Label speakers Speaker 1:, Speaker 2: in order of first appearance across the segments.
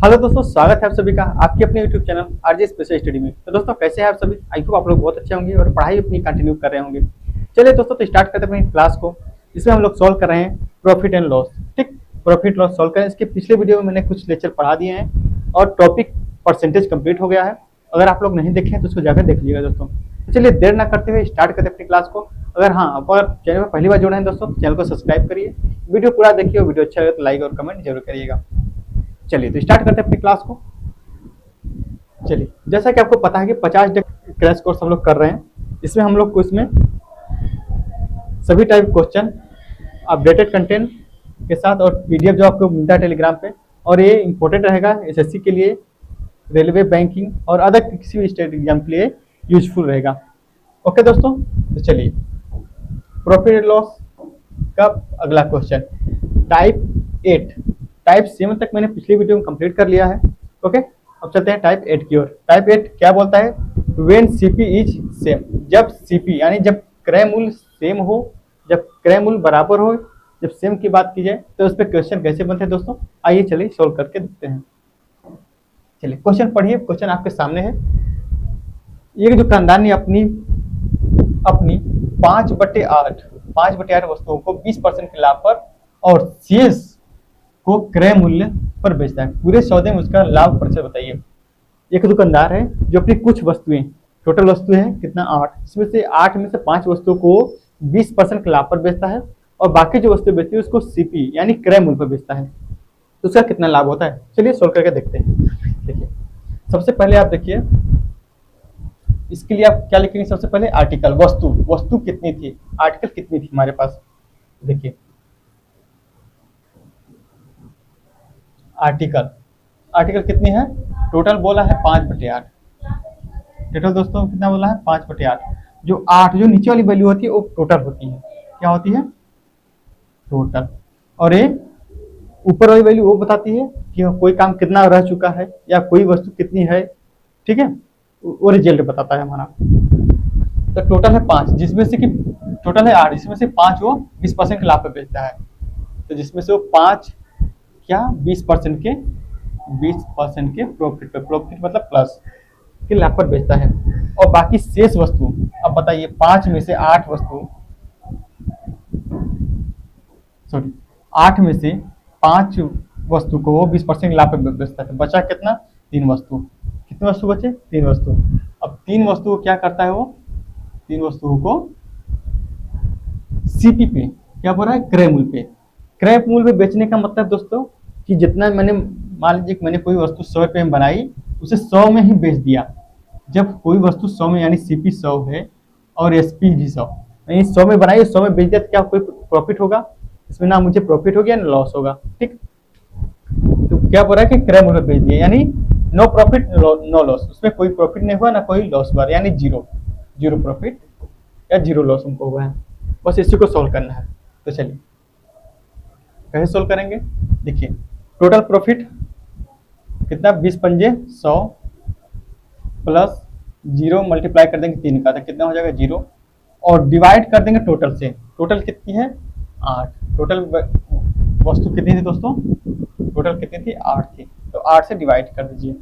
Speaker 1: Hello दोस्तों, स्वागत है आप सभी का आपके अपने YouTube channel RJ special study में। तो दोस्तों कैसे हैं आप सभी? आई होप आप लोग बहुत अच्छे होंगे और पढ़ाई अपनी कंटिन्यू कर रहे होंगे। चलिए दोस्तों, तो स्टार्ट करते हैं अपनी क्लास को। इसमें हम लोग सॉल्व कर रहे हैं प्रॉफिट एंड लॉस। ठीक, प्रॉफिट लॉस सॉल्व करें। इसके पिछले वीडियो में मैंने कुछ लेक्चर पढ़ा दिए हैं और टॉपिक परसेंटेज कंप्लीट हो गया है। अगर आप लोग नहीं देखे हैं तो उसको जाकर देख लीजिएगा दोस्तों। तो चलिए देर ना करते हुए स्टार्ट करते हैं अपनी क्लास को। अगर अगर चैनल में पहली बार जुड़े हैं दोस्तों, चैनल को सब्सक्राइब करिए, वीडियो पूरा देखिए और वीडियो अच्छा लगे तो लाइक और कमेंट जरूर करिएगा। चलिए तो स्टार्ट करते हैं अपनी क्लास को। चलिए, जैसा कि आपको पता है कि 50 डे क्रैश कोर्स हम लोग कर रहे हैं। इसमें हम लोग को इसमें सभी टाइप क्वेश्चन अपडेटेड कंटेंट के साथ और पीडीएफ जो आपको मिलता है टेलीग्राम पे, और ये इंपॉर्टेंट रहेगा एसएससी के लिए, रेलवे, बैंकिंग और अदर किसी भी स्टेट एग्जाम के लिए यूजफुल रहेगा। ओके दोस्तों, तो चलिए प्रॉफिट एंड लॉस का अगला क्वेश्चन टाइप 8 टाइप 7 तक मैंने पिछली वीडियो में कंप्लीट कर लिया है। ओके, अब चलते हैं टाइप 8 की ओर। टाइप 8 क्या बोलता है? व्हेन सीपी इज सेम, जब सीपी यानी जब क्रय मूल्य सेम हो, जब क्रय मूल्य बराबर हो, जब सेम की बात की जाए तो उस पर क्वेश्चन कैसे बनते हैं दोस्तों, आइए चलिए सोल्व करके देखते हैं। चलिए क्वेश्चन पढ़िए, क्वेश्चन आपके सामने है। ये दुकानदार ने अपनी अपनी 5/8 वस्तुओं को 20% के लाभ पर और शेष को क्रय मूल्य पर बेचता है। पूरे सौदे में उसका लाभ प्रतिशत बताइए। एक दुकानदार है जो अपनी कुछ वस्तुएं, टोटल वस्तुएं हैं कितना 8, इसमें से 8 में से 5 वस्तुओं को 20% के लाभ पर बेचता है और बाकी जो वस्तुएं बेचती है उसको सीपी यानी क्रय मूल्य पर बेचता है। तो उसका कितना लाभ होता है? चलिए सोल्व करके देखते हैं। देखिए, सबसे पहले आप देखिए, इसके लिए आप क्या लिखेंगे? सबसे पहले आर्टिकल, वस्तु कितनी थी, आर्टिकल कितनी थी हमारे पास। देखिए आर्टिकल कितनी है? टोटल बोला है 5/8। टोटल दोस्तों कितना बोला है? 5/8। जो 8 जो नीचे वाली वैल्यू होती है वो टोटल होती है। क्या होती है? टोटल। और ये ऊपर वाली वैल्यू वो बताती है कि कोई काम कितना रह चुका है या कोई वस्तु कितनी है। ठीक है, वो रिजल्ट बताता है हमारा। तो टोटल है 5, जिसमें से कि टोटल है 8, जिसमें से 5 वो 20% के लाभ पे बेचता है। तो जिसमें से वो 5 क्या 20% के प्रॉफिट पे, प्रॉफिट मतलब प्लस के लाभ पर बेचता है। और बाकी शेष वस्तु, अब बताइए 5 में से 8 वस्तु, सॉरी 8 में से 5 वस्तु को वो 20% लाभ पे बेचता है। बचा कितना? 3 वस्तु। कितनी वस्तु बचे? 3 वस्तु। अब 3 वस्तु को क्या करता है? वो 3 वस्तुओं को सीपी पे, क्या बोल रहा है? क्रय मूल्य पे। क्रय मूल्य पे बेचने का मतलब दोस्तों कि जितना मैंने, मान लीजिए मैंने कोई वस्तु 100 रुपये में बनाई, उसे 100 में ही बेच दिया। जब कोई वस्तु 100 में यानी सीपी 100 है और एसपी भी 100, यानी 100 में बनाई 100 में बेच दिया, तो क्या कोई प्रॉफिट होगा? इसमें ना मुझे प्रॉफिट होगा ना लॉस होगा। ठीक, तो क्या बोल रहा है कि क्रय मूल्य बेच दिया यानी नो प्रॉफिट नो लॉस, उसमें कोई प्रॉफिट नहीं हुआ ना कोई लॉस हुआ, यानी जीरो प्रॉफिट या जीरो लॉस हमको हुआ है। बस इसी को सोल्व करना है। तो चलिए कैसे सोल्व करेंगे? देखिए टोटल प्रॉफिट कितना? 20 पंजे 100 प्लस 0 मल्टीप्लाई कर देंगे 3 का, तो कितना हो जाएगा? 0। और डिवाइड कर देंगे टोटल से। टोटल कितनी है? 8। टोटल वस्तु कितनी थी दोस्तों? टोटल कितनी थी? 8 थी। तो 8 से डिवाइड कर दीजिए,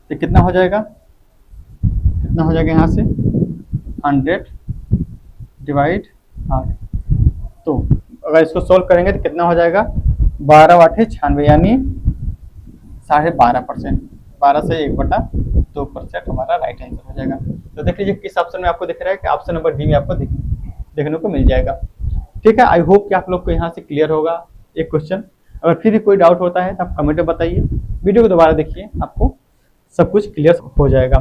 Speaker 1: तो कितना हो जाएगा? कितना हो जाएगा यहाँ से? 100 डिवाइड 8। तो अगर इसको सोल्व करेंगे तो कितना हो जाएगा? 12/8 96 यानी 12.5%। 12 से 1/2% हमारा राइट आंसर हो जाएगा। तो देख लीजिए किस ऑप्शन में आपको दिख रहा है कि ऑप्शन नंबर डी में आपको देखने को मिल जाएगा। ठीक है, आई होप कि आप लोग को यहाँ से क्लियर होगा एक क्वेश्चन। अगर फिर भी कोई डाउट होता है तो आप कमेंट में बताइए, वीडियो को दोबारा देखिए, आपको सब कुछ क्लियर हो जाएगा।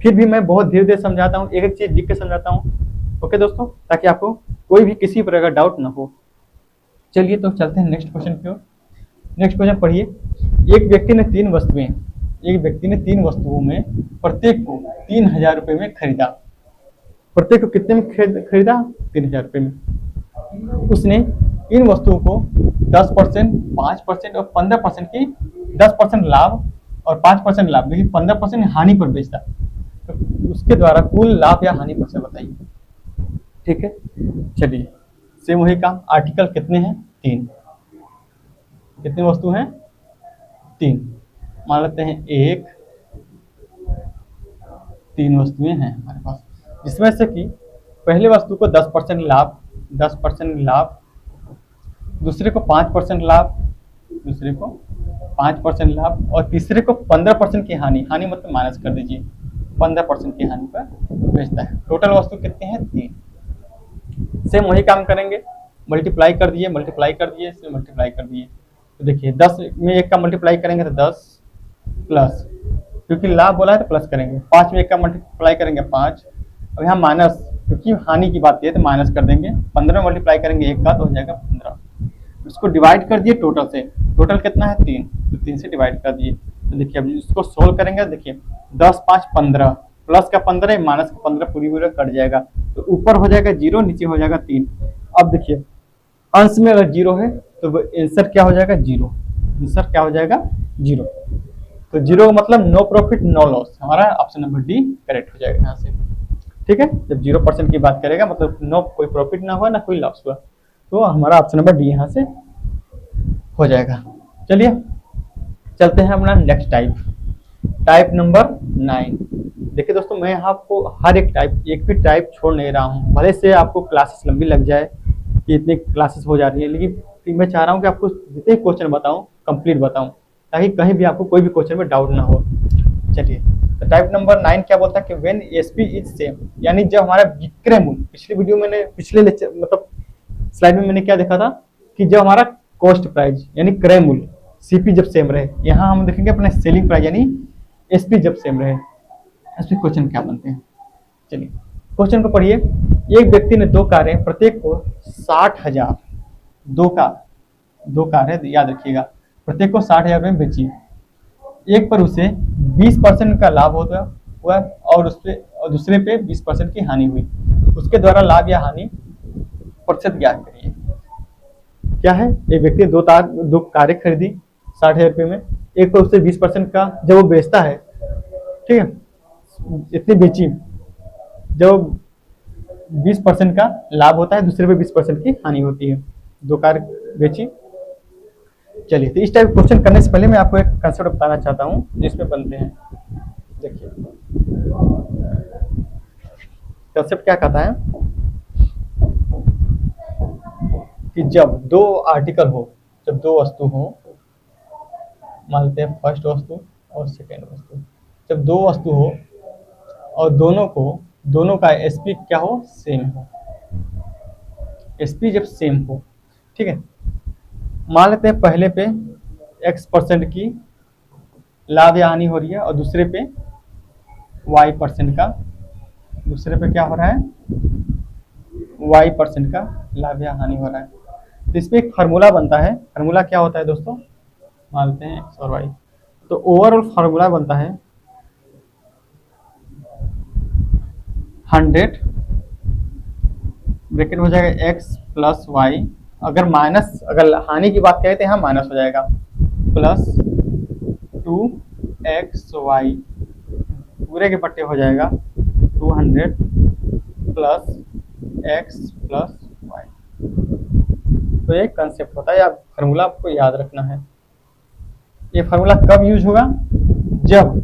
Speaker 1: फिर भी मैं बहुत धीरे धीरे समझाता हूँ, एक एक चीज लिख के समझाता हूँ। ओके दोस्तों, ताकि आपको कोई भी किसी प्रकार का डाउट ना हो। चलिए तो चलते हैं नेक्स्ट क्वेश्चन की ओर। नेक्स्ट क्वेश्चन पढ़िए। एक व्यक्ति ने 3 वस्तुओं में प्रत्येक को 3000 रुपये में खरीदा। प्रत्येक को कितने में खरीदा? 3000 रुपये में। उसने इन वस्तुओं को 10%, 5% और 15% की 10% लाभ और 5% लाभ, लेकिन 15% हानि पर बेचता। तो उसके द्वारा कुल लाभ या हानि पर से बताइए। ठीक है, चलिए सेम वही काम। आर्टिकल कितने हैं? 3। कितनी वस्तु हैं? 3, मान लेते हैं 1, 3 वस्तुएं हैं हमारे पास, जिसमें से कि पहले वस्तु को 10% लाभ, 10% लाभ, दूसरे को 5% लाभ, दूसरे को 5% लाभ, और तीसरे को 15% की हानि, हानि मतलब माइनस कर दीजिए, 15% की हानि पर बेचता है। टोटल वस्तु कितनी है? 3। सेम वही काम करेंगे, मल्टीप्लाई कर दिए, मल्टीप्लाई कर दिए, इसे मल्टीप्लाई कर दिए, तो देखिए 10 में 1 का मल्टीप्लाई करेंगे तो 10 प्लस, क्योंकि लाभ बोला है तो प्लस करेंगे, 5 में 1 का मल्टीप्लाई करेंगे 5, अब यहाँ माइनस, क्योंकि हानि की बात है तो माइनस कर देंगे, 15 में मल्टीप्लाई करेंगे 1 का तो हो जाएगा 15, उसको डिवाइड कर दिए टोटल से, टोटल कितना है? 3, तो 3 से डिवाइड कर दिए, तो देखिए अब इसको सोल्व करेंगे, देखिए 10 5 15, प्लस का 15 माइनस का 15 पूरी पूरी कट जाएगा, तो ऊपर हो जाएगा 0, नीचे हो जाएगा 3। अब देखिए अंश में अगर 0 है तो आंसर क्या हो जाएगा? 0, आंसर क्या हो जाएगा? 0। तो 0 का मतलब नो प्रॉफिट नो लॉस, हमारा ऑप्शन नंबर डी करेक्ट हो जाएगा यहाँ से। ठीक है, जब 0% की बात करेगा मतलब नो कोई प्रॉफिट ना हुआ ना कोई लॉस हुआ, तो हमारा ऑप्शन नंबर डी यहाँ से हो जाएगा। चलिए चलते हैं अपना नेक्स्ट टाइप, टाइप नंबर 9। देखिए दोस्तों, मैं आपको हर एक टाइप, एक भी टाइप छोड़ नहीं रहा हूँ, भले से आपको क्लासेस लंबी लग जाए कि इतनी क्लासेस हो जा रही है, लेकिन मैं चाह रहा हूँ कि आपको जितने क्वेश्चन बताऊँ कंप्लीट बताऊँ, ताकि कहीं भी आपको कोई भी क्वेश्चन में डाउट ना हो। चलिए, तो टाइप नंबर 9 क्या बोलता है कि व्हेन एसपी इज सेम, यानी जब हमारा विक्रय मूल्य, पिछली वीडियो मैंने पिछले लेक्चर मतलब स्लाइड में मैंने क्या देखा था कि जब हमारा कॉस्ट प्राइस यानी क्रय मूल्य सीपी जब सेम रहे, यहाँ हम देखेंगे अपने सेलिंग प्राइस यानी एसपी जब सेम रहे, इसमें क्वेश्चन क्या बनते हैं। चलिए क्वेश्चन को पढ़िए। एक व्यक्ति ने 2 कारें प्रत्येक को 60,000, दो कार है याद रखिएगा, प्रत्येक को 60,000 में बेची, एक पर उसे 20% का लाभ हुआ और दूसरे पे 20% की हानि हुई, उसके द्वारा लाभ या हानि प्रतिशत ज्ञात करिए। क्या है? एक व्यक्ति ने 2 कारें खरीदी 60,000 रुपये में, एक पर उससे 20% का जब वो बेचता है, ठीक है, इतनी बेची, जब 20% का लाभ होता है, दूसरे पे 20% की हानि होती है, 2 कार बेची। चलिए, तो इस टाइप क्वेश्चन करने से पहले मैं आपको एक कंसेप्ट बताना चाहता हूँ जिसमें बनते हैं। देखिए कंसेप्ट क्या कहता है कि जब 2 आर्टिकल हो, जब 2 वस्तु हो, मान लेते हैं फर्स्ट वस्तु और सेकेंड वस्तु, जब 2 वस्तु हो और दोनों का एसपी क्या हो? सेम हो, एसपी जब सेम हो, ठीक है, मान लेते हैं पहले पे x% की लाभ या हानि हो रही है और दूसरे पे y% का, दूसरे पे क्या हो रहा है? y% का लाभ या हानि हो रहा है। तो इस पे एक फार्मूला बनता है, फार्मूला क्या होता है दोस्तों? मान लेते हैं x और y, तो ओवरऑल फार्मूला बनता है 100 ब्रैकेट हो जाएगा x प्लस y, अगर हानि की बात करें तो यहाँ माइनस हो जाएगा, प्लस 2xy पूरे के पट्टे हो जाएगा 200 प्लस x प्लस y। तो एक कंसेप्ट होता है, या फार्मूला आपको याद रखना है। ये फार्मूला कब यूज होगा? जब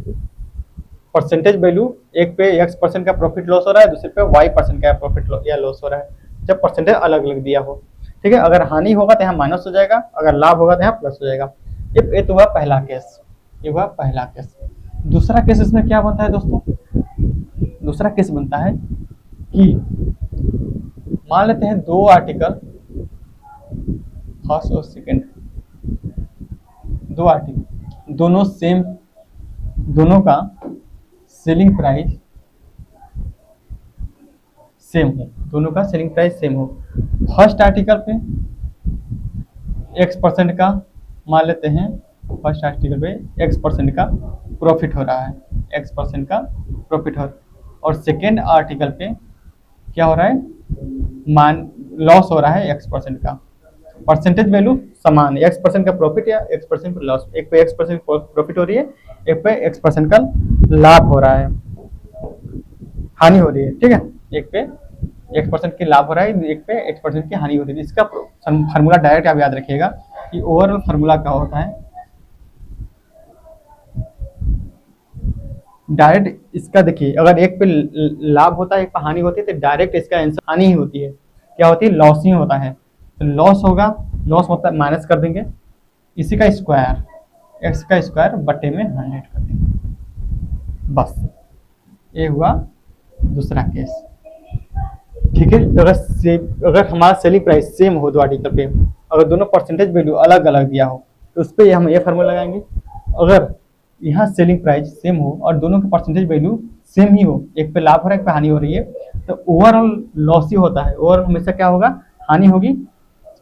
Speaker 1: परसेंटेज वैल्यू एक पे x% का प्रॉफिट लॉस हो रहा है, दूसरे पे y% का प्रॉफिट या लॉस हो रहा है, जब परसेंटेज अलग अलग दिया हो, ठीक है। अगर हानि होगा तो यहाँ माइनस हो जाएगा, अगर लाभ होगा तो यहाँ प्लस हो जाएगा। ये तो हुआ पहला केस, ये हुआ पहला केस। दूसरा केस इसमें क्या बनता है दोस्तों? दूसरा केस बनता है कि मान लेते हैं 2 आर्टिकल, फर्स्ट और सेकेंड, 2 आर्टिकल दोनों सेम, दोनों का सेलिंग प्राइस सेम हो, दोनों का सेलिंग प्राइस सेम हो। फर्स्ट आर्टिकल पे x% का मान लेते हैं, फर्स्ट आर्टिकल पे x% का प्रॉफिट हो रहा है, x% का प्रॉफिट हो, और सेकेंड आर्टिकल पे क्या हो रहा है? लॉस हो रहा है x% का। परसेंटेज वैल्यू समान है, x% का प्रॉफिट या x% का लॉस, एक पे x% प्रॉफिट हो रही है, एक पे x% का लाभ हो रहा है, हानि हो रही है, ठीक है। एक पे x% की लाभ हो रहा है, एक पे x% की हानि हो रही है। इसका फार्मूला डायरेक्ट आप याद रखिएगा कि ओवरऑल फार्मूला क्या होता है डायरेक्ट इसका देखिए, अगर एक पे लाभ होता है एक पे हानि होती है, तो डायरेक्ट इसका आंसर हानि ही होती है। क्या होती है? लॉस ही होता है। तो लॉस होगा, लॉस होता है माइनस कर देंगे, इसी का स्क्वायर, एक्स का स्क्वायर बटे में 100 कर देंगे। बस ये हुआ दूसरा केस। ठीक है, तो अगर हमारा सेलिंग प्राइस सेम हो दो आर्टिकल पे, अगर दोनों परसेंटेज वैल्यू अलग अलग दिया हो, तो उस पर हम ये फार्मूला लगाएंगे। अगर यहाँ सेलिंग प्राइस सेम हो और दोनों के परसेंटेज वैल्यू सेम ही हो, एक पे लाभ हो रहा है एक पे हानि हो रही है, तो ओवरऑल लॉस ही होता है। ओवरऑल हमेशा क्या होगा? हानि होगी।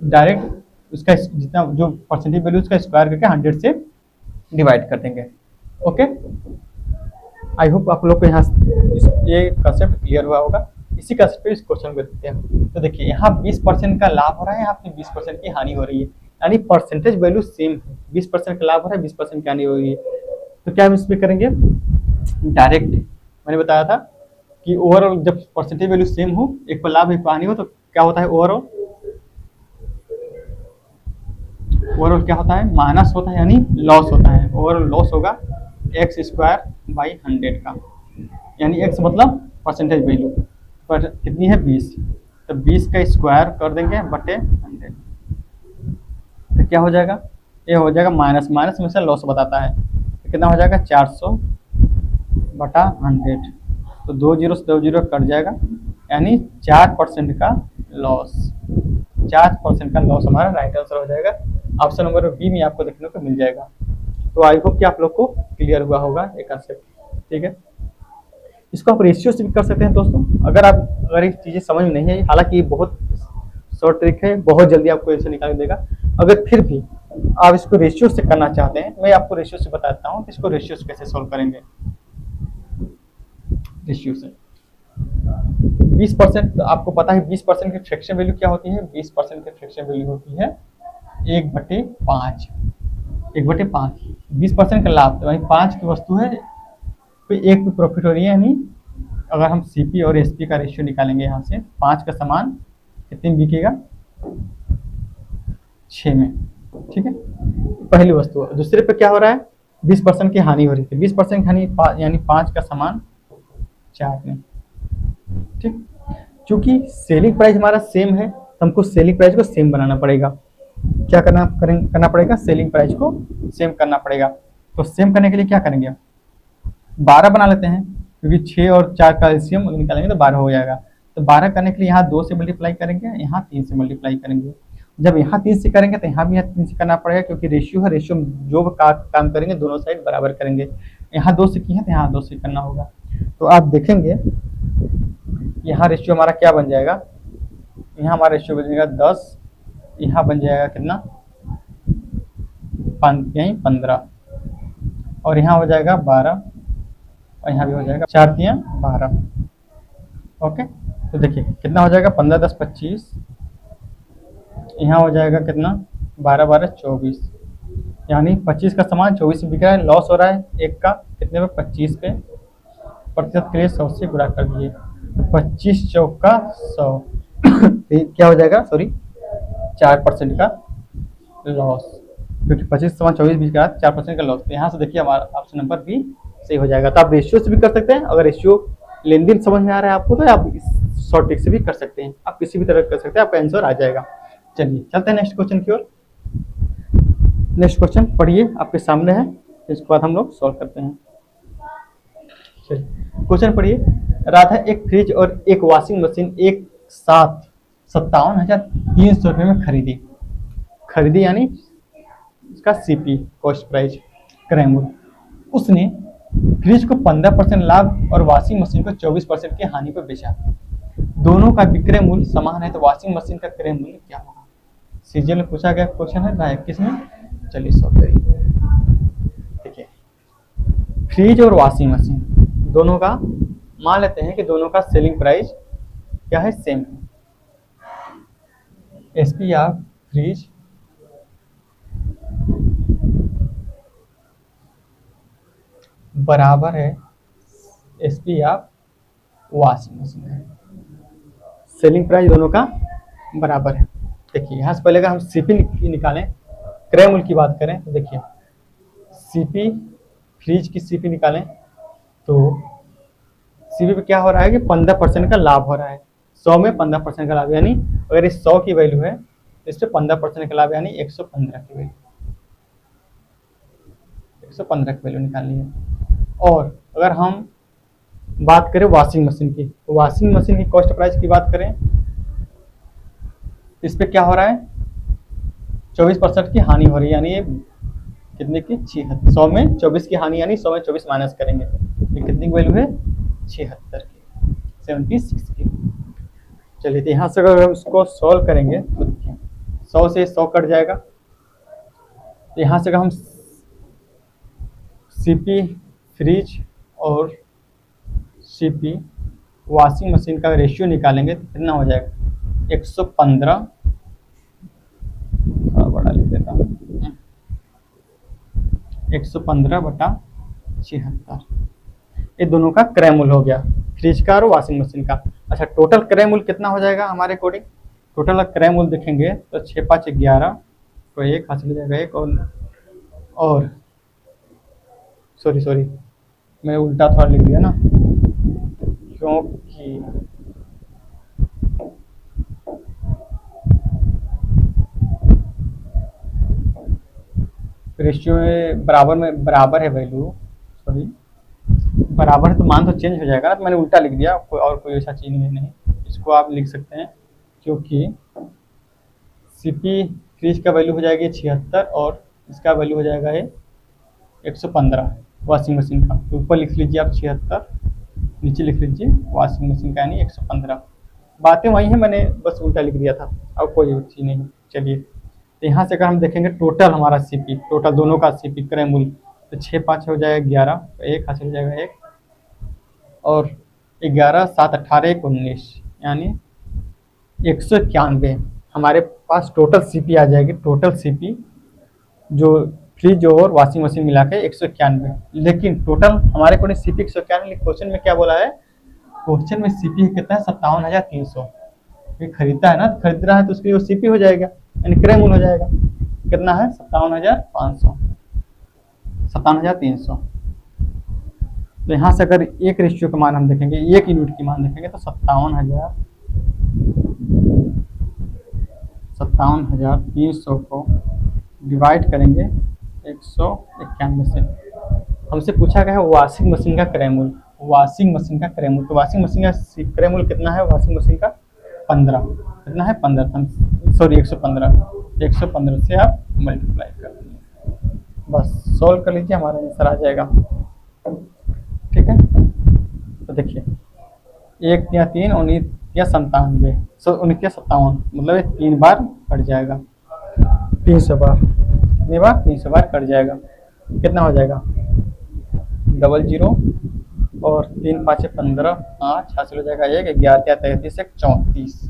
Speaker 1: डायरेक्ट उसका जितना जो परसेंटेज वैल्यू उसका स्क्वायर करके 100 से डिवाइड कर देंगे। ओके, आई होप आप लोग को यहाँ ये कंसेप्ट क्लियर हुआ होगा। इसी कंसेप्ट पे इस क्वेश्चन को देखते हैं। तो देखिए यहाँ 20% का लाभ हो रहा है, यहाँ पे 20% की हानि हो रही है, यानी परसेंटेज वैल्यू सेम है। 20% का लाभ हो रहा है, 20% की हानि हो रही है। तो क्या हम इसमें करेंगे? डायरेक्ट मैंने बताया था कि ओवरऑल जब परसेंटेज वैल्यू सेम हो, एक पर लाभ एक पर हानि हो, तो क्या होता है? ओवरऑल क्या होता है? माइनस होता है, यानी लॉस होता है। ओवरऑल लॉस होगा एक्स स्क्वायर बाई 100 का, यानी एक्स मतलब परसेंटेज वैल्यू पर कितनी है? 20, तो 20 का स्क्वायर कर देंगे बटे 100, तो क्या हो जाएगा? ये हो जाएगा माइनस, माइनस हमेशा लॉस बताता है, तो कितना हो जाएगा? 400 बटा 100, तो 2 जीरो से 2 जीरो कट जाएगा, यानी 4% का लॉस। 4% का लॉस हमारा राइट आंसर हो जाएगा। ऑप्शन नंबर बी में आपको देखने को मिल जाएगा। तो आई होप कि आप लोग को क्लियर हुआ होगा ये कंसेप्ट। ठीक है, इसको आप रेशियो से भी कर सकते हैं दोस्तों। अगर ये चीज़ें समझ में नहीं आई, हालांकि ये बहुत शॉर्ट ट्रिक है, बहुत जल्दी आपको इसे निकाल देगा। अगर फिर भी आप इसको रेशियो से करना चाहते हैं, मैं आपको रेशियो से बताता हूँ कि इसको रेशियो से कैसे सॉल्व करेंगे। रेशियो से 20%, आपको पता है 20% की फ्रैक्शन वैल्यू क्या होती है? 20% की फ्रैक्शन वैल्यू होती है 1/5। 1/5 20% का लाभ, तो भाई 5 की वस्तु है तो 1 पे प्रॉफिट हो रही है, यानी अगर हम सीपी और एसपी का रेशियो निकालेंगे यहाँ से, 5 का सामान कितने में बिकेगा? 6 में। ठीक है, पहली वस्तु। दूसरे पे क्या हो रहा है? 20% की हानि हो रही है, 20% की हानि यानी 5 का सामान 4 में। ठीक, चूंकि सेलिंग प्राइस हमारा सेम है, तो हमको सेलिंग प्राइस को सेम बनाना पड़ेगा। क्या करना पड़ेगा? सेलिंग प्राइस को सेम करना पड़ेगा। तो सेम करने के लिए क्या करेंगे? 12 बना लेते हैं, क्योंकि 6 और 4 का एलसीएम निकालेंगे तो 12 हो जाएगा। तो 12 करने के लिए यहाँ 2 से मल्टीप्लाई करेंगे, यहाँ 3 से मल्टीप्लाई करेंगे। जब यहाँ 3 से करेंगे तो यहाँ भी 3 से करना पड़ेगा, क्योंकि रेशियो है, रेशियो जो भी काम करेंगे दोनों साइड बराबर करेंगे। यहाँ 2 से किए हैं तो यहाँ 2 से करना होगा। तो आप देखेंगे यहाँ रेशियो हमारा क्या बन जाएगा? यहाँ हमारा रेशियो बन जाएगा 10, यहाँ बन जाएगा कितना? 15, और यहाँ हो जाएगा 12, और यहाँ भी हो जाएगा 4 तियां 12। ओके, तो देखिए कितना हो जाएगा? 15 10 25, यहाँ हो जाएगा कितना? 12 12 24, यानी 25 का सामान 24 में बिक रहा है, लॉस हो रहा है एक का कितने पे? 25 पे। प्रतिशत के लिए 100 से गुणा कर दिए, तो 25 चौका 100 क्या हो जाएगा? सॉरी, 4% का लॉस, क्योंकि 25 सामान 24 बिक रहा है, 4% का लॉस। तो यहाँ से देखिए हमारा ऑप्शन नंबर बी सही हो जाएगा। तो आप रेशियो से भी कर सकते हैं, अगर रेशियो लेन देन समझ में आ रहा है आपको, तो आप शॉर्ट ट्रिक से भी कर सकते हैं। आप किसी भी तरह कर सकते हैं, आपका आंसर आ जाएगा। चलिए चलते हैं नेक्स्ट क्वेश्चन की ओर। नेक्स्ट क्वेश्चन पढ़िए, आपके सामने है, इसके बाद हम लोग सॉल्व करते हैं। क्वेश्चन पढ़िए। राधा एक फ्रिज और एक वॉशिंग मशीन एक साथ 57,300 रुपये में खरीदी यानी इसका सीपी कॉस्ट प्राइस क्रय मूल्य। उसने फ्रिज को 15% लाभ और वॉशिंग मशीन को 24% की हानि पर बेचा। दोनों का विक्रय मूल्य समान है, तो वॉशिंग मशीन का क्रय मूल्य क्या होगा? सीजीएल में पूछा गया क्वेश्चन है 2021 में। चलिए सॉल्व करिए। देखिए फ्रिज और वॉशिंग मशीन दोनों का, मान लेते हैं कि दोनों का सेलिंग प्राइस क्या है? सेम है। एसपी ऑफ फ्रिज बराबर है SP of washing machine. Selling price दोनों का बराबर है। देखिए यहाँ से पहले अगर हम सीपी निकालें, क्रय मूल्य की बात करें, तो देखिए सीपी फ्रिज की सीपी निकालें तो सीपी पे क्या हो रहा है कि 15% का लाभ हो रहा है। 100 में 15% का लाभ, यानी अगर इस 100 की वैल्यू है तो इस पे 15% का लाभ, यानी 115 की वैल्यू, 115 की वैल्यू निकालनी है। और अगर हम बात करें वॉशिंग मशीन की, तो वॉशिंग मशीन की कॉस्ट प्राइस की बात करें, इस पे क्या हो रहा है, 24% की हानि हो रही है, यानी ये कितने की, 76। 100 में 24 की हानि, यानी 100 में 24 माइनस करेंगे, ये कितनी की वैल्यू है, 76 की, 76 की। चलिए, तो यहाँ से अगर हम इसको सॉल्व करेंगे तो देखिए 100 से 100 कट जाएगा। तो यहाँ से अगर हम सीपी फ्रिज और सीपी वॉशिंग मशीन का रेशियो निकालेंगे तो कितना हो जाएगा, 115, बड़ा लिख देता हूँ, 115/76। ये दोनों का क्रय मूल्य हो गया, फ्रिज का और वॉशिंग मशीन का। अच्छा, टोटल क्रय मूल्य कितना हो जाएगा हमारे अकॉर्डिंग, टोटल क्रय मूल्य देखेंगे तो 6 5 11, तो एक हासिल हो जाएगा, एक और सॉरी मैं उल्टा थोड़ा लिख दिया ना, क्योंकि रेशियो में बराबर है वैल्यू, सॉरी बराबर है तो मान तो चेंज हो जाएगा ना, तो मैंने उल्टा लिख दिया, और कोई ऐसा चीज़ नहीं, इसको आप लिख सकते हैं, क्योंकि सीपी फ्रिज का वैल्यू हो जाएगी 76 और इसका वैल्यू हो जाएगा ये 115 वॉशिंग मशीन का। तो ऊपर लिख लीजिए आप 76, नीचे लिख लीजिए वॉशिंग मशीन का, यानी 115। बातें वही हैं, मैंने बस उल्टा लिख दिया था, अब कोई चीज़ नहीं। चलिए, तो यहाँ से अगर हम देखेंगे टोटल हमारा सीपी, टोटल दोनों का सीपी क्रय मूल्य, तो 6 5 हो जाएगा 11, तो एक हासिल हो जाएगा एक, और 11 7 18 1 19, यानी 191 हमारे पास टोटल सीपी आ जाएगी। टोटल सीपी जो फ्रिज और वॉशिंग मशीन मिला के 191, लेकिन टोटल हमारे को सीपी 191, क्वेश्चन में क्या बोला है, क्वेश्चन में सीपी कितना है, 57,300। खरीदता है ना, खरीद रहा है तो उसके लिए सीपी हो जाएगा, यानी क्रय मूल्य हो जाएगा, कितना है, 57,500, 57,300। तो यहाँ से अगर एक रेशियो का मान हम देखेंगे, एक यूनिट की मान देखेंगे तो 57,300 को डिवाइड करेंगे 191 से। हमसे पूछा गया है वॉशिंग मशीन का क्रय मूल्य, वॉशिंग मशीन का क्रय मूल्य, तो वॉशिंग मशीन का क्रय मूल्य कितना है, वॉशिंग मशीन का 15, कितना है 15, सॉरी 115 से आप मल्टीप्लाई कर दीजिए, बस सॉल्व कर लीजिए, हमारा आंसर आ जाएगा। ठीक है, तो देखिए 1 या 3 19 या 97, 19 या 57, मतलब 3 बार कट जाएगा, 300 बार, कितनी बार, 300 बार कट जाएगा, कितना हो जाएगा, 00 और 3 5 15, 5 हासिल हो जाएगा, 1 11 या 33 1 34,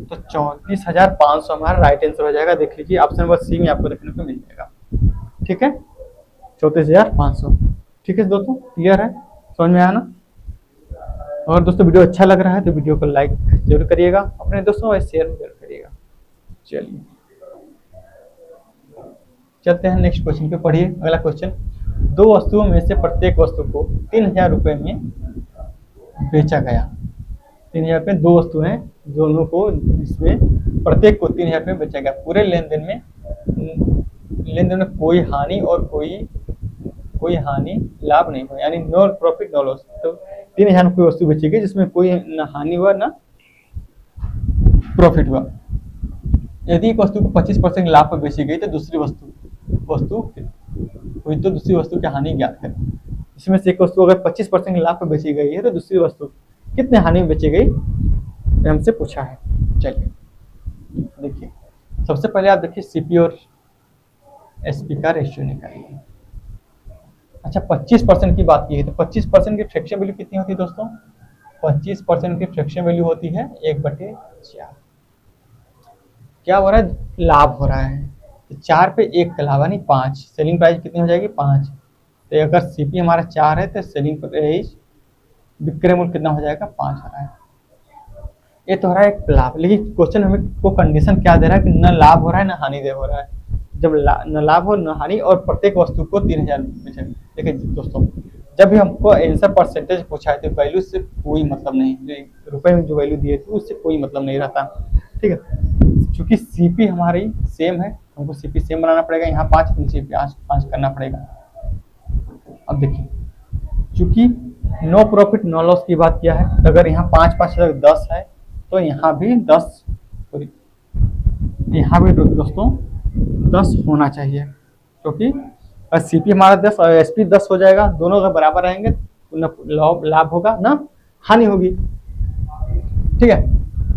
Speaker 1: तो 34,500 हमारा राइट आंसर हो जाएगा। देख लीजिए ऑप्शन नंबर सी में आपको देखने को मिल जाएगा। ठीक है, 34,500। ठीक है दोस्तों, क्लियर है, समझ में आया ना। और दोस्तों वीडियो अच्छा लग रहा है तो वीडियो को लाइक जरूर करिएगा, अपने दोस्तों और शेयर जरूर करिएगा। चलिए चलते हैं नेक्स्ट क्वेश्चन पे, पढ़िए अगला क्वेश्चन। दो वस्तुओं में से प्रत्येक वस्तु को 3,000 रुपये में बेचा गया। 3,000 रुपये, दो वस्तु हैं, दोनों को इसमें प्रत्येक को 3,000 रुपये बेचा गया। पूरे लेन देन में कोई हानि और कोई हानि लाभ नहीं हुआ, यानी नो प्रॉफिट नो लॉस। तो 3,000 रुपये वस्तु बेची गई जिसमें कोई न हानि हुआ न प्रॉफिट हुआ। यदि एक वस्तु को 25% लाभ पर बेची गई तो दूसरी वस्तु हुई तो दूसरी वस्तु की हानि ज्ञात करें। इसमें से एक वस्तु अगर 25% लाभ पर बेची गई है तो दूसरी वस्तु कितने हानि में बेची गई, हमसे पूछा है। चलिए देखिए, सबसे पहले आप देखिए सीपी और एसपी का रेशियो निकालिए। अच्छा, 25% की बात की है तो 25% की फ्रैक्शन वैल्यू कितनी होती है दोस्तों, 25% की फ्रैक्शन वैल्यू होती है 1/4। क्या हो रहा है, लाभ हो रहा है, तो 4 पे 1 का लाभ, यानी 5, सेलिंग प्राइस कितनी हो जाएगी, 5। तो अगर सीपी हमारा 4 है तो सेलिंग प्राइस, विक्रय मूल्य कितना हो जाएगा, 5 हो रहा है। ये तो हो रहा है एक लाभ, लेकिन क्वेश्चन हमें को कंडीशन क्या दे रहा है कि न लाभ हो रहा है न हानि दे हो रहा है। जब न लाभ हो न हानि और प्रत्येक वस्तु को 3,000 बेचा। देखिए दोस्तों, जब भी हमको आंसर परसेंटेज पूछा है तो वैल्यू से कोई मतलब नहीं, जो रुपए में जो वैल्यू दिए थे उससे कोई मतलब नहीं रहता। ठीक है, क्योंकि सीपी हमारी सेम है, हमको सीपी सेम बनाना पड़ेगा। यहाँ 5 नीचे 5 करना पड़ेगा। अब देखिए, चूंकि नो प्रॉफिट नो लॉस की बात किया है, तो अगर यहाँ 5 5 10 है तो यहाँ भी 10, यहाँ भी दोस्तों 10 होना चाहिए, क्योंकि सीपी हमारा 10 और एसपी 10 हो जाएगा। दोनों अगर बराबर रहेंगे तो न लाभ होगा ना हानि होगी। ठीक है,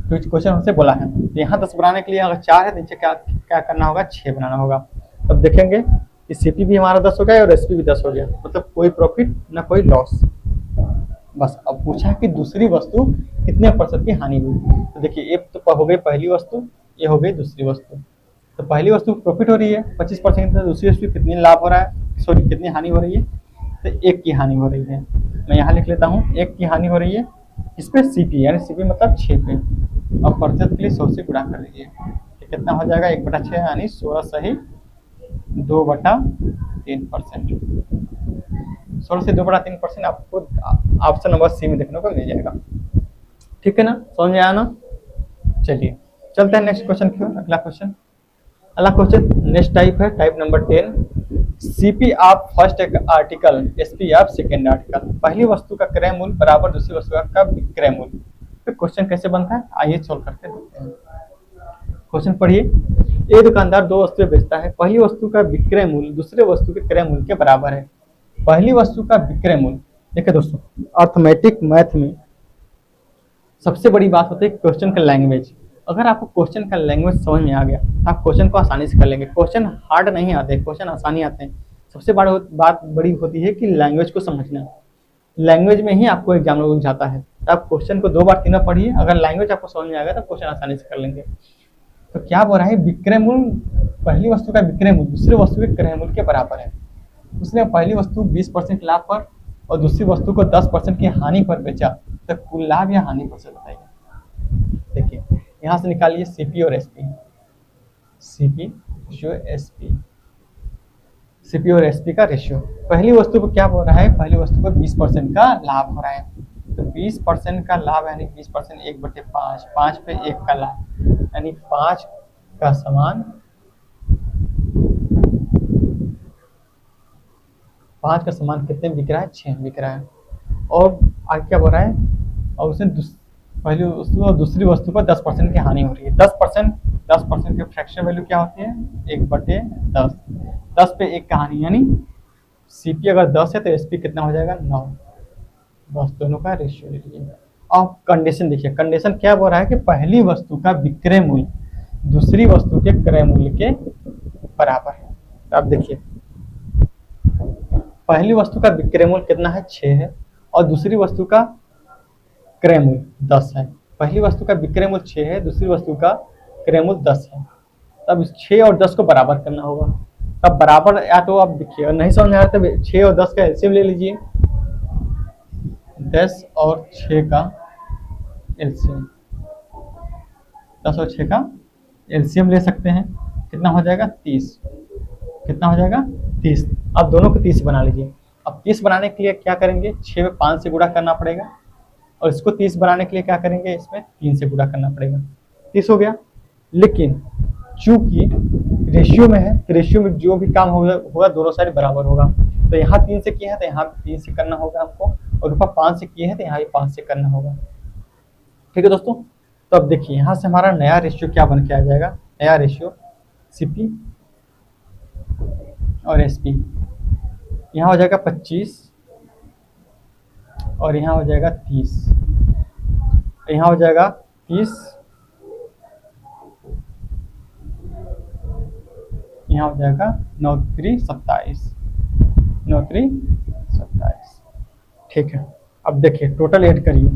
Speaker 1: तो क्वेश्चन हमसे बोला है, यहाँ 10 बनाने के लिए अगर 4 है तो नीचे क्या क्या करना होगा, 6 बनाना होगा। तब देखेंगे कि सीपी भी हमारा 10 हो गया और एसपी भी 10 हो गया, मतलब कोई प्रॉफिट ना कोई लॉस। बस अब पूछा है कि दूसरी वस्तु कितने % की हानि हुई। तो देखिए, एक तो हो गई पहली वस्तु, ये हो गई दूसरी वस्तु। तो पहली वस्तु प्रॉफिट हो रही है 25%, तो दूसरी वस्तु कितनी लाभ हो रहा है, सॉरी कितनी हानि हो रही है, तो 1 की हानि हो रही है। मैं यहाँ लिख लेता हूँ 1 की हानि हो रही है। इस पे सीपी, यानी सीपी मतलब 6 पे, अब प्रतिशत के लिए 100 से गुणा कर दीजिए, तो कितना हो जाएगा 1/6 यानी 16 सही 2/3%। 16 से 2/3% आपको ऑप्शन नंबर सी में देखने को मिल जाएगा। ठीक है ना, समझ में आया ना। चलिए चलते हैं नेक्स्ट क्वेश्चन की ओर। अगला क्वेश्चन नेक्स्ट टाइप है, type number 10। CP of first article, SP of second article. पहली वस्तु का क्रय मूल्य बराबर दूसरी वस्तु का विक्रय मूल्य। तो क्वेश्चन कैसे बनता है, आइए सॉल्व करके देखते हैं। क्वेश्चन पढ़िए, एक दुकानदार 2 वस्तुएं बेचता है। पहली वस्तु का विक्रय मूल्य दूसरे वस्तु के क्रय मूल्य के बराबर है। पहली वस्तु का विक्रय मूल्य, देखिए दोस्तों, अर्थमेटिक मैथ में सबसे बड़ी बात होती है क्वेश्चन का लैंग्वेज। अगर आपको क्वेश्चन का लैंग्वेज समझ में आ गया तो आप क्वेश्चन को आसानी से कर लेंगे। क्वेश्चन हार्ड नहीं आते, क्वेश्चन आसानी आते हैं। सबसे बड़ी बात बड़ी होती है कि लैंग्वेज को समझना। लैंग्वेज में ही आपको एग्जाम में उलझ जाता है। तो आप क्वेश्चन को 2 बार 3 बार पढ़िए, अगर लैंग्वेज आपको समझ में आ गया तो क्वेश्चन आसानी से कर लेंगे। तो क्या बोल रहा है, विक्रय मूल्य, पहली वस्तु का विक्रय मूल्य दूसरी वस्तु के क्रय मूल्य के बराबर है। उसने पहली वस्तु 20% लाभ पर और दूसरी वस्तु को 10% की हानि पर बेचा, तो कुल लाभ या हानि पर बताइए। देखिए, यहाँ से निकालिए सीपी और एसपी। सीपी और एसपी का रेशियो। पहली वस्तु को क्या बोल रहा है, पहली वस्तु को 20% का लाभ हो रहा है। तो 20% का लाभ यानी 20% 1/5, 5 पे 1 का लाभ, यानी 5 का समान 5 का समान कितने बिक रहा है, 6 बिक रहा है। और आगे क्या बोल रहा है, और उसने पहली वस्तु और दूसरी वस्तु पर 10% की हानि हो रही है। 10% की फ्रैक्शन वैल्यू क्या होती है, 1/10। 10 पे 1 का हानि, यानी सीपी अगर 10 है तो एसपी कितना हो जाएगा, 9। बस दोनों का रेशियो ले लीजिए। अब कंडीशन देखिए, कंडीशन क्या बोल रहा है कि पहली वस्तु का विक्रय मूल्य दूसरी वस्तु के क्रय मूल्य के बराबर है। तो आप देखिए, पहली वस्तु का विक्रय मूल्य कितना है, 6 है, और दूसरी वस्तु का क्रय मूल्य 10 है। पहली वस्तु का विक्रय मूल्य 6 है, दूसरी वस्तु का क्रय मूल्य 10 है। तब 6 और 10 को बराबर करना होगा। तब बराबर, या तो आप देखिए नहीं समझ में आ रहा तो 6 और 10 का एलसीएम ले लीजिए। 10 और 6 का एलसीएम, 10 और 6 का एलसीएम ले सकते हैं। कितना हो जाएगा, 30। कितना हो जाएगा, 30। अब दोनों को 30 बना लीजिए। अब 30 बनाने के लिए क्या करेंगे, 6 में 5 से गुणा करना पड़ेगा, और इसको 30 बनाने के लिए क्या करेंगे, इसमें 3 से गुणा करना पड़ेगा। 30 हो गया। लेकिन चूंकि रेशियो में है, तो रेशियो में जो भी काम होगा दोनों साइड बराबर होगा। तो यहाँ 3 से किया है तो यहाँ भी 3 से करना होगा हमको, और ऊपर 5 से किए हैं तो यहाँ भी 5 से करना होगा। ठीक है दोस्तों, तो अब देखिए यहाँ से हमारा नया रेशियो क्या बन के आ जाएगा, नया रेशियो सीपी और एसपी। यहाँ हो जाएगा 25 और यहाँ हो जाएगा 30, यहाँ हो जाएगा 30, यहाँ हो जाएगा 9 3 27, 9 3 27। ठीक है, अब देखिए टोटल ऐड करिए।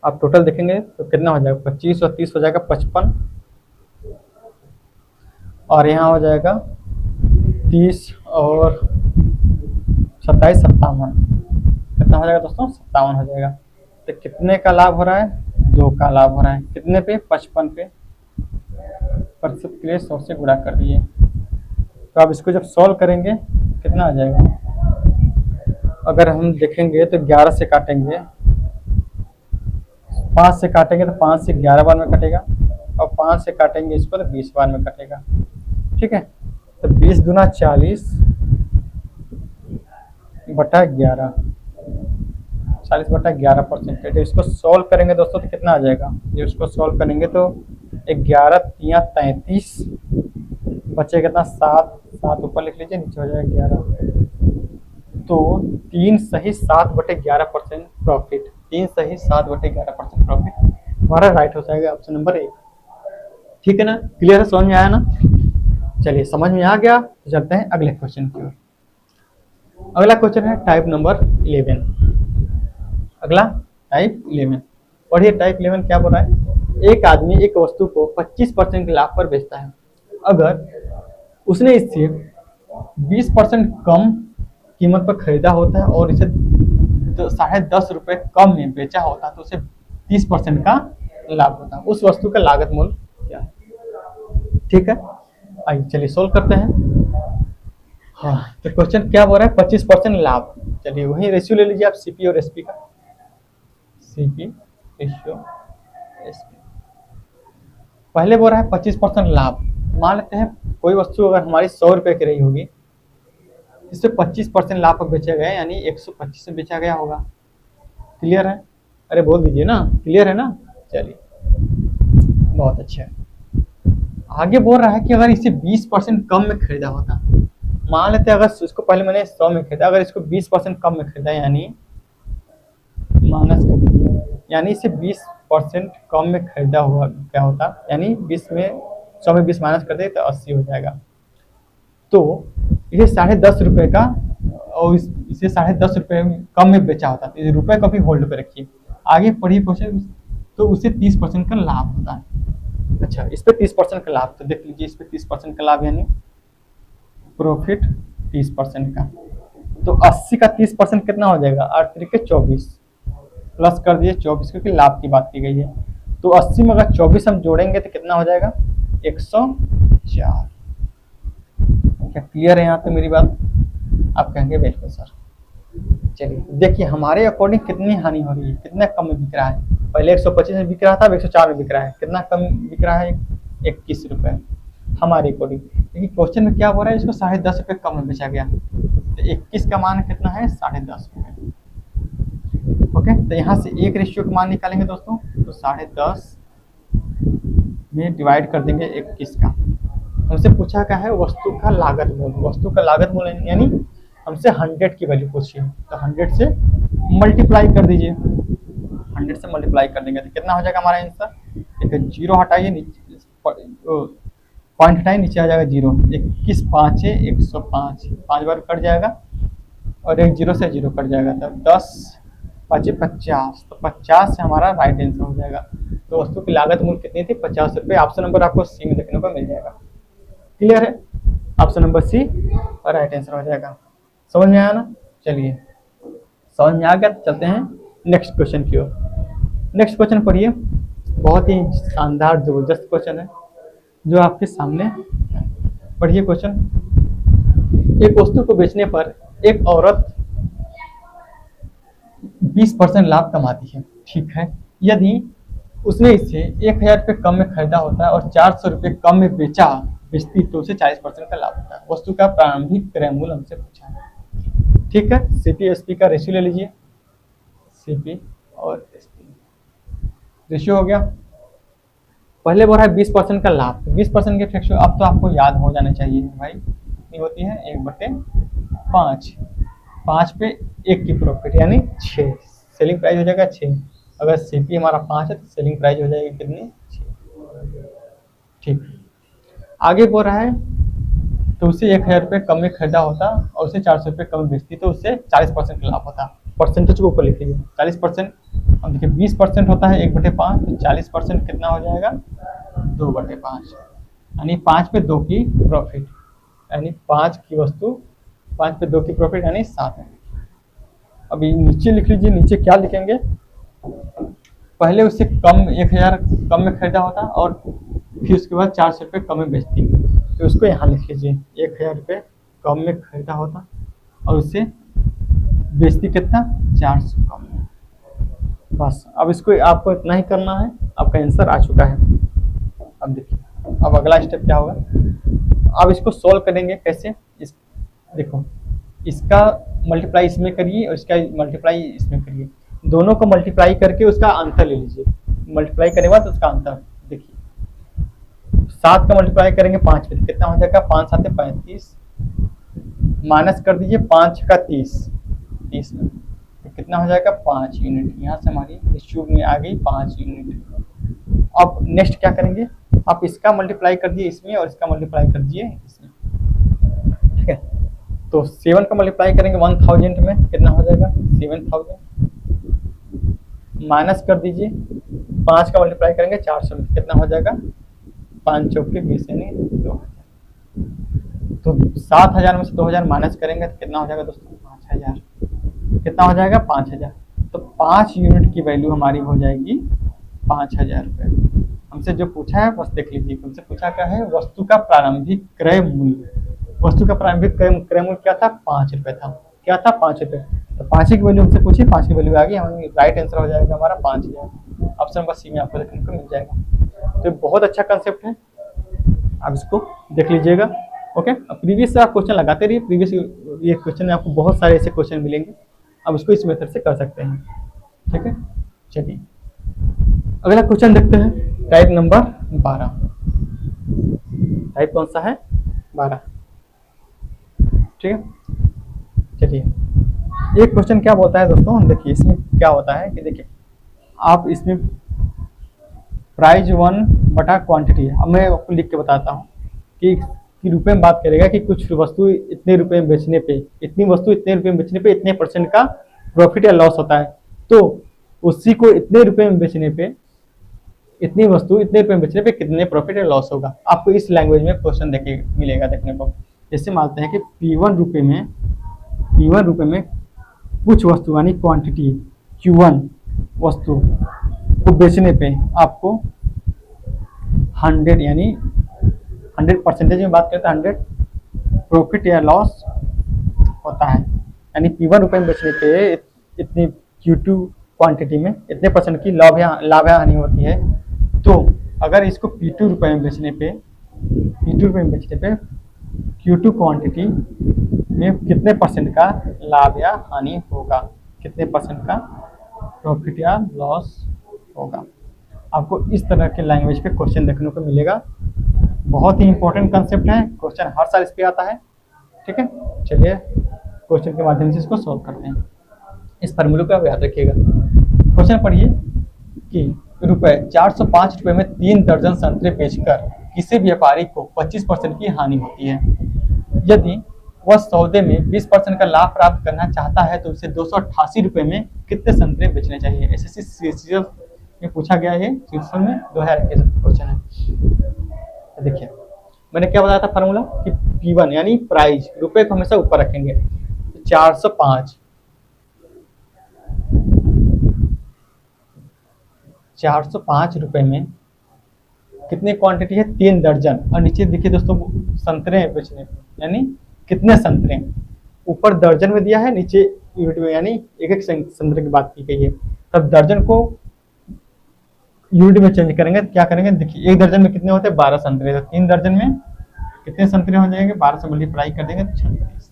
Speaker 1: आप टोटल देखेंगे तो कितना हो जाएगा, 25 और 30 हो जाएगा 55, और यहाँ हो जाएगा 30 और 27 57। कितना हो जाएगा दोस्तों, 57 हो जाएगा। तो कितने का लाभ हो रहा है, 2 का लाभ हो रहा है। कितने पे, 55 पे। प्रतिशत के लिए 100 से गुणा कर दिए। तो आप इसको जब सॉल्व करेंगे कितना आ जाएगा, अगर हम देखेंगे तो 11 से काटेंगे, 5 से काटेंगे तो 5 से 11 बार में कटेगा, और 5 से काटेंगे इसको तो 20 बार में कटेगा। ठीक है, तो 20 दूना 40 बटा 11, 40 बटा 11%। इसको सॉल्व करेंगे दोस्तों तो कितना आ जाएगा, ये उसको सॉल्व करेंगे तो 11 तिया 33, बचे कितना 7, 7 ऊपर लिख लीजिए, नीचे हो जाएगा 11। तो 3 सही 7 बटे 11% प्रॉफिट, 3 सही 7 बटे 11% प्रॉफिट हमारा राइट हो जाएगा ऑप्शन नंबर ए। ठीक है ना, क्लियर है, समझ में आया ना? चलिए समझ में आ गया तो चलते हैं अगले क्वेश्चन की ओर। अगला क्वेश्चन है टाइप नंबर 11। अगला टाइप 11, पढ़िए टाइप 11 क्या बोल रहा है। एक आदमी एक वस्तु को 25% के लाभ पर बेचता है। अगर उसने इससे 20% कम कीमत पर खरीदा होता है और इसे 10.5 रुपए कम में बेचा होता है तो उसे 30% का लाभ होता है। उस वस्तु का लागत मूल्य क्या है? ठीक है, आइए चलिए सोल्व करते हैं। हाँ, तो क्वेश्चन क्या बोल रहा है, 25% लाभ। चलिए वही रेशियो ले लीजिए आप, सीपी और एसपी का, सीपी रेशियो एसपी। पहले बोल रहा है 25% लाभ। मान लेते हैं कोई वस्तु अगर हमारी 100 रुपए की रही होगी, इससे 25% लाभ पर बेचा गया, यानी 125 में बेचा गया होगा। क्लियर है? अरे बोल दीजिए ना, क्लियर है ना? चलिए बहुत अच्छा है। आगे बोल रहा है कि अगर इसे 20% कम में खरीदा होता, मान लेते हैं अगर इसको पहले मैंने 100 में खरीदा, अगर इसको 20% कम में खरीदा, यानी माइनस कर दीजिए, यानी इसे 20% कम में खरीदा हुआ क्या होता, यानी 20 में 100 में 20 माइनस कर दे तो 80 हो जाएगा। तो इसे 10.5 रुपए का, और इसे 10.5 रुपए कम में बेचा होता, तो इस रुपए को भी होल्ड पे रखिए। आगे पढ़िए क्वेश्चन, तो उसे 30% का लाभ होता है। अच्छा, इस पे 30% का लाभ, तो देख लीजिए इस पे 30% का लाभ, यानी प्रॉफिट 30% का, तो 80 का 30% कितना हो जाएगा, 8 तरीके 24, प्लस कर दिए 24 क्योंकि लाभ की बात की गई है। तो 80 में अगर 24 हम जोड़ेंगे तो कितना हो जाएगा, 104। क्या क्लियर है यहाँ पे मेरी बात? आप कहेंगे बिल्कुल सर। चलिए देखिए हमारे अकॉर्डिंग कितनी हानि हो रही है, कितना कम में बिक रहा है। पहले 125 में बिक रहा था, अब 104 में बिक रहा है। कितना कम बिक रहा है, 21 रुपए हमारे अकॉर्डिंग। लेकिन क्वेश्चन में क्या बोल रहा है, इसको 10.5 रुपए कम में बेचा गया, तो 21 का मान कितना है, 10.5 रुपए। ओके, तो यहाँ से एक रेशियो का मान निकालेंगे दोस्तों, तो 10.5 में डिवाइड कर देंगे 21 का। हमसे पूछा क्या है, वस्तु का लागत मूल्य। वस्तु का लागत मूल्य यानी हमसे 100 की वैल्यू पूछी है, तो 100 से मल्टीप्लाई कर दीजिए, 100 से मल्टीप्लाई कर देंगे तो कितना हो जाएगा हमारा आंसर। एक जीरो हटाइए, नीचे पॉइंट हटाइए, नीचे आ जाएगा जीरो। 21 5 है 105, 5 बार कट जाएगा और एक जीरो से जीरो कट जाएगा, तब 10 5 50, तो 50 से हमारा राइट आंसर हो जाएगा। तो वस्तु की लागत मूल्य कितनी थी, 50 रुपये। ऑप्शन नंबर आपको सी में देखने को मिल जाएगा। क्लियर है, ऑप्शन नंबर सी और राइट आंसर हो जाएगा। समझ में आया ना? चलिए समझ में आ गया, चलते हैं नेक्स्ट क्वेश्चन की ओर। नेक्स्ट क्वेश्चन पढ़िए, बहुत ही शानदार जबरदस्त क्वेश्चन है जो आपके सामने। पढ़िए क्वेश्चन, एक वस्तु को बेचने पर एक औरत 20% लाभ कमाती है। ठीक है, यदि उसने इसे 1000 रुपये कम में खरीदा होता है और 400 रुपये कम में बेचती तो उसे 40% का लाभ होता है। वस्तु का प्रारंभिक क्रय मूल्य हमसे पूछा है। ठीक है, सीपी एसपी का रेशियो ले लीजिए, सीपी और एसपी रेशियो हो गया। पहले बोल रहा है 20% का लाभ, 20% के रेशियो अब तो आपको याद हो जाने चाहिए भाई, कितनी होती है, 1/5, 5 पे 1 की प्रॉफिट यानी 6, सेलिंग प्राइस हो जाएगा 6। अगर सीपी हमारा 5 है तो सेलिंग प्राइस हो जाएगी कितनी, 6। ठीक, आगे बोल रहा है तो उसे 1000 रुपये कम में खरीदा होता और उसे 400 रुपये कम में बेचती तो उससे 40% का लाभ होता। परसेंटेज को ऊपर लिख लीजिए, 40%। अब देखिए 20% होता है 1/5, तो 40% कितना हो जाएगा, 2/5, यानी 5 पे 2 की प्रॉफिट, यानी 5 की वस्तु 5 पे 2 की प्रॉफिट यानी 7 है। अभी नीचे लिख लीजिए, नीचे क्या लिखेंगे, पहले उससे कम 1000 कम में खरीदा होता और फिर उसके बाद 400 रुपये कम में बेचती, तो उसको यहाँ लिख लीजिए, 1000 रुपये कम में खरीदा होता और उससे बेइज्जती कितना 400 कम है। बस अब इसको आपको इतना ही करना है, आपका आंसर आ चुका है। अब देखिए अब अगला स्टेप क्या होगा, अब इसको सॉल्व करेंगे कैसे। इस देखो इसका मल्टीप्लाई इसमें करिए और इसका मल्टीप्लाई इसमें करिए, दोनों को मल्टीप्लाई करके उसका आंसर ले लीजिए। मल्टीप्लाई करने के बाद उसका आंसर देखिए, 7 का मल्टीप्लाई करेंगे 5 पे कितना हो जाएगा, 5 7 35, माइनस कर दीजिए 5 का 30 में तो कितना हो जाएगा 5 यूनिट। यहाँ से हमारी इस ट्यूब में आ गई 5 यूनिट। अब नेक्स्ट क्या करेंगे, आप इसका मल्टीप्लाई कर दिए इसमें और इसका मल्टीप्लाई कर दिए इसमें, ठीक है। तो 7 का मल्टीप्लाई करेंगे 1000 में कितना हो जाएगा 7000, माइनस कर दीजिए 5 का मल्टीप्लाई करेंगे 400 में कितना हो जाएगा 5 चौके 20 यानी 2000। तो 7000 में से 2000 माइनस करेंगे तो कितना हो जाएगा दोस्तों 5000, कितना हो जाएगा 5000। तो 5 यूनिट की वैल्यू हमारी हो जाएगी 5000 रुपये। हमसे जो पूछा है बस देख लीजिए, हमसे पूछा क्या है, वस्तु का प्रारंभिक क्रय मूल्य। वस्तु का प्रारंभिक क्रय मूल्य क्या था 5 रुपये था, क्या था 5 रुपये। तो 5 की वैल्यू हमसे पूछी, 5 की वैल्यू आ गई, हमें राइट आंसर हो जाएगा हमारा 5000। ऑप्शन नंबर सी में आपको देखने को मिल जाएगा। तो बहुत अच्छा कंसेप्ट है, आप इसको देख लीजिएगा। ओके, अब प्रीवियस से आप क्वेश्चन लगाते रहिए, प्रीवियस ये क्वेश्चन में आपको बहुत सारे ऐसे क्वेश्चन मिलेंगे, आप इसको इस मेथड से कर सकते हैं, ठीक है। चलिए अगला क्वेश्चन देखते हैं, टाइप नंबर 12। टाइप कौन सा है 12, ठीक है। चलिए एक क्वेश्चन क्या बोलता है दोस्तों, देखिए इसमें क्या होता है कि देखिए आप इसमें प्राइज 1 बटा क्वांटिटी है। अब मैं आपको लिख के बताता हूँ कि रुपए में बात करेगा कि कुछ वस्तु इतने रुपए में बेचने पे, इतनी वस्तु इतने रुपए में बेचने पे इतने % का प्रॉफिट या लॉस होता है। तो उसी को इतने रुपए में बेचने पे, इतनी वस्तु इतने रुपए में बेचने पे कितने प्रॉफिट या लॉस होगा। आपको इस लैंग्वेज में क्वेश्चन देखे मिलेगा देखने को। जैसे मानते हैं कि P1 रुपए में कुछ वस्तु यानी क्वांटिटी Q1 वस्तु को बेचने पे आपको 100 यानी 100% में बात करते हैं 100 प्रॉफिट या लॉस होता है। यानी P1 रुपए में बेचने पे इतनी Q2 क्वांटिटी में इतने % की लाभ या हानि होती है। तो अगर इसको P2 रुपए में बेचने पे Q2 क्वांटिटी में कितने % का लाभ या हानि होगा, कितने % का प्रॉफिट या लॉस होगा। आपको इस तरह के लैंग्वेज पे क्वेश्चन देखने को मिलेगा। बहुत ही इंपॉर्टेंट कंसेप्ट है, क्वेश्चन हर साल इस पे आता है, ठीक है। चलिए क्वेश्चन के माध्यम से इसको सॉल्व करते हैं। इस फार्मूले को आप याद रखिएगा। क्वेश्चन पढ़िए कि 405 रुपये में 3 दर्जन संतरे बेचकर किसी व्यापारी को 25% की हानि होती है। यदि वह सौदे में 20% का लाभ प्राप्त करना चाहता है तो उसे 288 रुपये में कितने संतरे बेचने चाहिए। एसएससी में पूछा गया है, सीजन में 2021 क्वेश्चन है। देखिए मैंने क्या बताया था फार्मूला कि P1 यानी प्राइस, रुपए को हमेशा ऊपर रखेंगे। 405 रुपए में कितने क्वांटिटी है 3 दर्जन, और नीचे देखिए दोस्तों संतरे बेचने यानी कितने संतरे, ऊपर दर्जन में दिया है, नीचे यूनिट में यानी एक संतरे की बात की गई है। तब दर्जन को यूनिट में चेंज करेंगे तो क्या करेंगे, देखिए 1 दर्जन में कितने होते हैं 12 संतरे, तो 3 दर्जन में कितने संतरे हो जाएंगे, 12 से मल्टीप्लाई कर देंगे तो 36,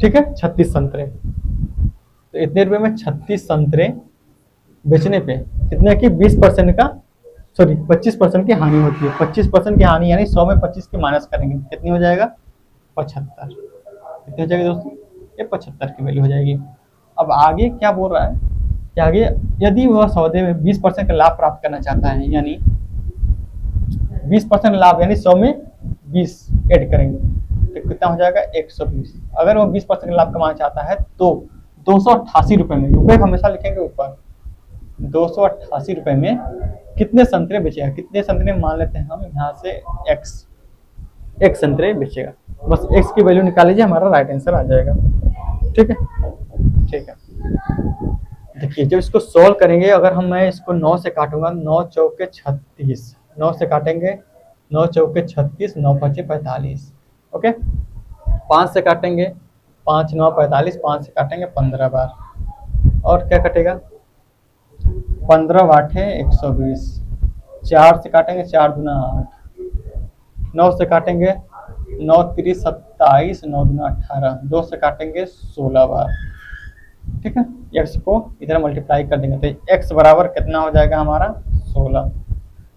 Speaker 1: ठीक है 36 संतरे। तो इतने रुपए में 36 संतरे बेचने पे कितने की 20% का 25% की हानि होती है। 25% की हानि यानी 100 में 25 की माइनस करेंगे कितनी हो जाएगा 75, कितनी हो जाएगी दोस्तों ये 75 की वैल्यू हो जाएगी। अब आगे क्या बोल रहा है कि आगे यदि वह सौदे में 20% का लाभ प्राप्त करना चाहता है, यानी 20% लाभ यानी 100 में 20 ऐड करेंगे तो कितना हो जाएगा 120। अगर वो 20% का लाभ कमाना चाहता है तो 288 रुपए में, रुपए हमेशा लिखेंगे ऊपर, 288 रुपए में कितने संतरे बेचेगा। कितने संतरे मान लेते हैं हम यहाँ से एक संतरे बेचेगा, बस x की वैल्यू निकाल लीजिए, हमारा राइट आंसर आ जाएगा, ठीक है। ठीक है देखिए जब इसको सॉल्व करेंगे, अगर मैं इसको 9 से काटूंगा, 9 चौके 36, 9 से काटेंगे 9 चौके 36, 9 पचे 45, ओके। 5 से काटेंगे, 5 9 45, 5 से काटेंगे 15 बार, और क्या कटेगा 15 आठे 120, 4 से काटेंगे 4 दूना 8, 9 से काटेंगे 9 30 27, 9 दूना 18, 2 से काटेंगे 16 बार। ठीक है, x को इधर मल्टीप्लाई कर देंगे तो x बराबर कितना हो जाएगा हमारा 16।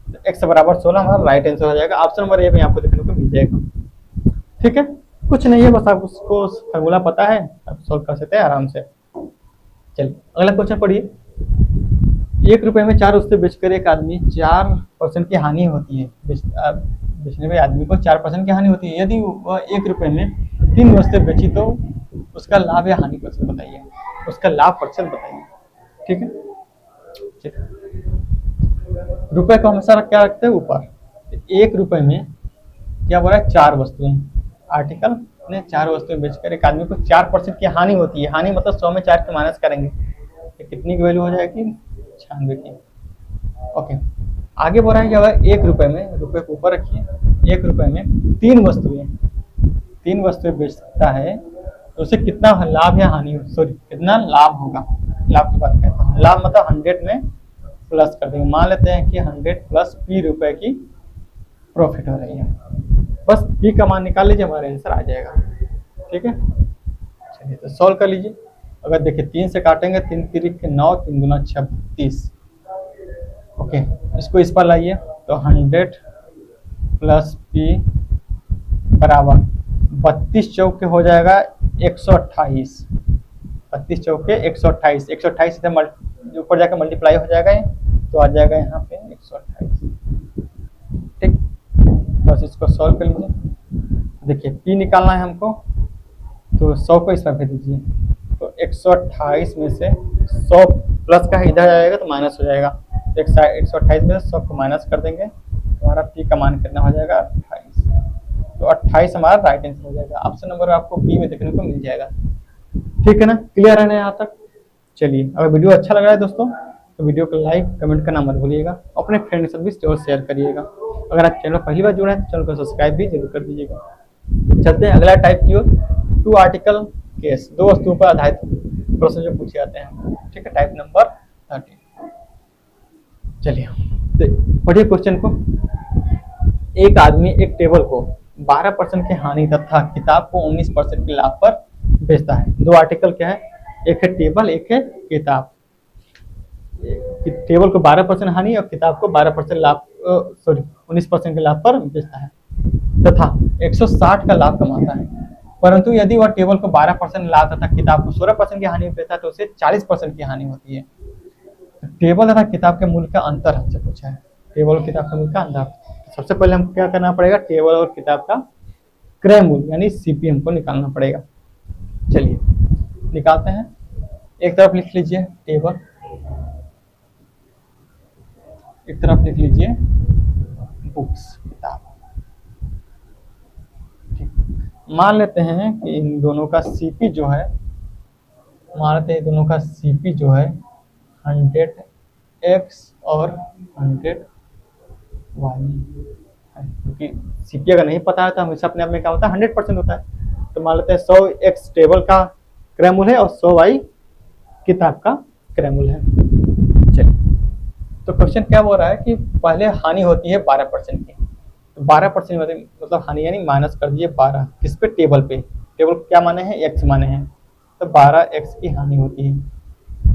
Speaker 1: तो x बराबर 16 हमारा राइट आंसर हो जाएगा। ऑप्शन नंबर ए में आपको देखने को मिल जाएगा। ठीक है, कुछ नहीं है, बस आप उसको फॉर्मूला पता है, आप सॉल्व कर सकते हैं आराम से। चलिए अगला क्वेश्चन पढ़िए। 1 रुपए में 4 वस्तु बेचकर एक आदमी 4% की हानि होती है। बेचने वाले आदमी को 4% की हानि होती है। यदि वह 1 रुपए में 3 वस्तुएं बेची तो उसका लाभ या हानि प्रतिशत बताइए। उसका लाभ प्रतिशत बताइए। ठीक है, ठीक है। रुपए को हमेशा क्या रखते हैं ऊपर। 1 रुपए में क्या बोला है 4 वस्तुएं। आर्टिकल ने 4 वस्तुएं बेचकर एक आदमी को 4% की हानि होती है। हानि मतलब 100 में 4 के माइनस करेंगे तो कितनी की वैल्यू हो जाएगी 96 की। ओके, आगे बोल रहा है क्या 1 रुपए में, रुपए को ऊपर रखिए, 1 रुपए में 3 वस्तुएं बेच सकता है तो उसे कितना लाभ या हानि, सॉरी कितना लाभ होगा। लाभ की बात कहता हूँ, लाभ मतलब 100 में प्लस कर देंगे। मान लेते हैं कि 100 प्लस p रुपए की प्रॉफिट हो रही है। बस p का मान निकाल लीजिए, हमारा आंसर आ जाएगा। ठीक है, चलिए तो सॉल्व कर लीजिए। अगर देखिए 3 से काटेंगे 3 3 के 9, 3 दूना 36। ओके, इसको इस पर लाइए तो 100 प्लस p बराबर 32 चौके हो जाएगा 128। 32 चौके 128, 128 इधर ऊपर जाकर मल्टीप्लाई हो जाएगा तो आ जाएगा यहाँ पे 128। ठीक, बस इसको सॉल्व कर लीजिए। देखिए p निकालना है हमको तो 100 को इस पर भेज दीजिए तो 128 में से 100 प्लस का इधर जाएगा तो माइनस हो जाएगा। 128 में से 100 को माइनस कर देंगे तो हमारा p का मान कितना हो जाएगा 28। तो 28 हमारा राइट आंसर हो जाएगा। ऑप्शन नंबर आपको बी में देखने को मिल जाएगा। ठीक है ना, क्लियर है ना यहाँ तक। चलिए, अगर वीडियो अच्छा लग रहा है दोस्तों तो वीडियो को लाइक कमेंट करना मत भूलिएगा, अपने फ्रेंड के साथ भी जरूर शेयर करिएगा। अगर आप चैनल पहली बार जुड़े हैं तो चैनल को सब्सक्राइब भी जरूर कर दीजिएगा। चलते हैं अगला टाइप की ओर। 2 आर्टिकल केस, 2 वस्तुओं पर आधारित प्रश्न जो पूछे जाते हैं। ठीक है, टाइप नंबर 13। चलिए पढ़िए क्वेश्चन को। एक आदमी एक टेबल को 12% की हानि तथा किताब को 19% के लाभ पर बेचता है। 2 आर्टिकल क्या है, एक है टेबल, एक है किताब। टेबल को 12% हानि और किताब को 12% लाभ, सॉरी 19% के लाभ पर बेचता है तथा 160 का लाभ कमाता है। परंतु यदि वह टेबल को 12% लाभ तथा किताब को 16% की हानि बेचता है तो उसे 40% की हानि होती है। टेबल तथा किताब के मूल्य का अंतर हमसे पूछा है। टेबल और किताब के मूल्य का अंतर, सबसे पहले हम क्या करना पड़ेगा, टेबल और किताब का क्रय मूल्य यानी सीपी हमको निकालना पड़ेगा। चलिए निकालते हैं। एक तरफ लिख लीजिए टेबल, एक तरफ लिख लीजिए बुक्स, किताब। ठीक, मान लेते हैं कि इन दोनों का सीपी जो है, मान लेते हैं दोनों का सीपी जो है 100x और 100y है। क्योंकि सीपी अगर नहीं पता है तो हमेशा अपने आप में क्या होता है 100% होता है। तो मान लेते हैं 100x टेबल का क्रय मूल्य है और 100y किताब का क्रय मूल्य है। चलिए, तो क्वेश्चन क्या बोल रहा है कि पहले हानि होती है 12% की। तो 12% मतलब हानि यानी माइनस कर दिए 12, किस पे, टेबल पे। टेबल क्या माने हैं, x माने हैं, तो 12x की हानि होती है।